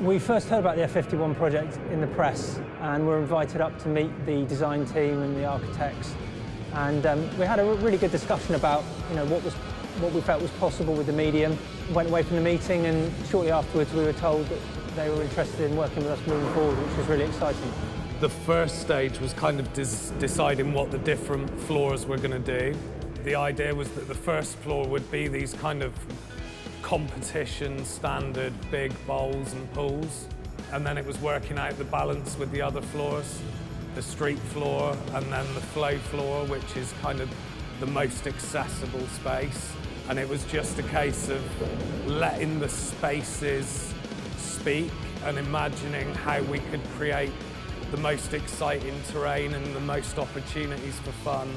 We first heard about the F51 project in the press and were invited up to meet the design team and the architects. And we had a really good discussion about what we felt was possible with the medium. Went away from the meeting, and shortly afterwards we were told that they were interested in working with us moving forward, which was really exciting. The first stage was kind of deciding what the different floors were going to do. The idea was that the first floor would be these kind of competition standard big bowls and pools, and then it was working out the balance with the other floors, the street floor and then the flow floor, which is kind of the most accessible space. And it was just a case of letting the spaces speak and imagining how we could create the most exciting terrain and the most opportunities for fun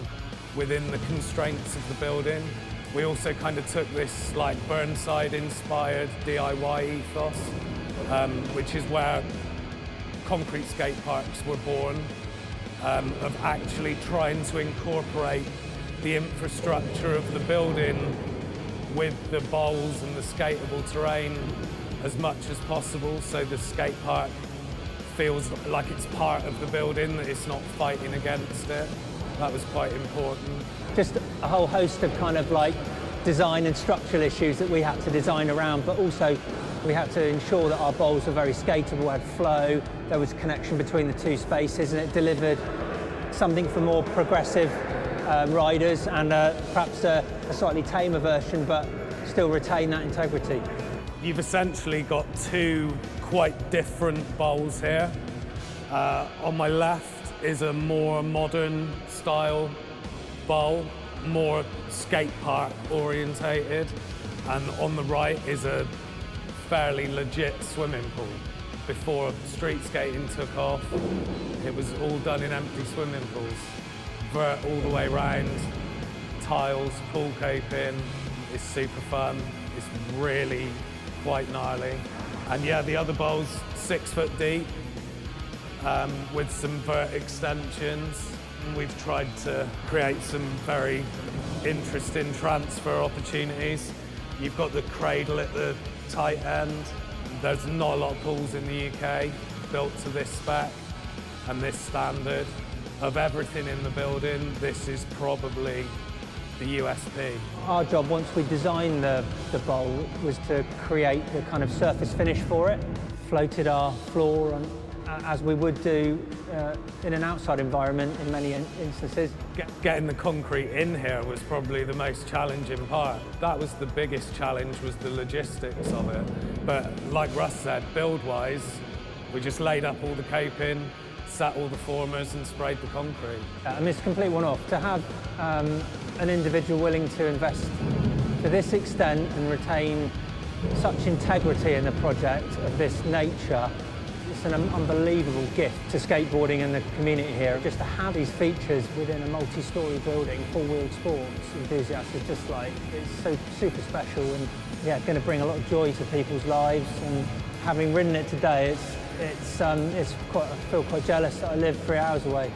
within the constraints of the building. We also kind of took this like Burnside-inspired DIY ethos, which is where concrete skate parks were born, of actually trying to incorporate the infrastructure of the building with the bowls and the skateable terrain as much as possible, so the skate park feels like it's part of the building, that it's not fighting against it. That was quite important. Just a whole host of kind of like design and structural issues that we had to design around, but also we had to ensure that our bowls were very skateable, had flow, there was connection between the two spaces, and it delivered something for more progressive riders and perhaps a slightly tamer version, but still retain that integrity. You've essentially got two quite different bowls here. On my left is a more modern style bowl, more skate park orientated, and on the right is a fairly legit swimming pool. Before street skating took off, it was all done in empty swimming pools. Vert all the way round, tiles, pool coping. It's super fun. It's really quite gnarly. And yeah, the other bowl's 6 foot deep with some vert extensions. And we've tried to create some very interesting transfer opportunities. You've got the cradle at the tight end. There's not a lot of pools in the UK built to this spec and this standard. Of everything in the building, this is probably the USP. Our job, once we designed the bowl, was to create the kind of surface finish for it. Floated our floor as we would do in an outside environment in many instances. Getting the concrete in here was probably the most challenging part. That was the biggest challenge, was the logistics of it. But like Russ said, build-wise, we just laid up all the coping, sat all the formers and sprayed the concrete. I mean, it's a complete one-off. To have an individual willing to invest to this extent and retain such integrity in the project of this nature, it's an unbelievable gift to skateboarding and the community here. Just to have these features within a multi-storey building, four-wheeled sports enthusiasts, is just like, it's so super special, and yeah, going to bring a lot of joy to people's lives. And having ridden it today, I feel quite jealous that I live 3 hours away.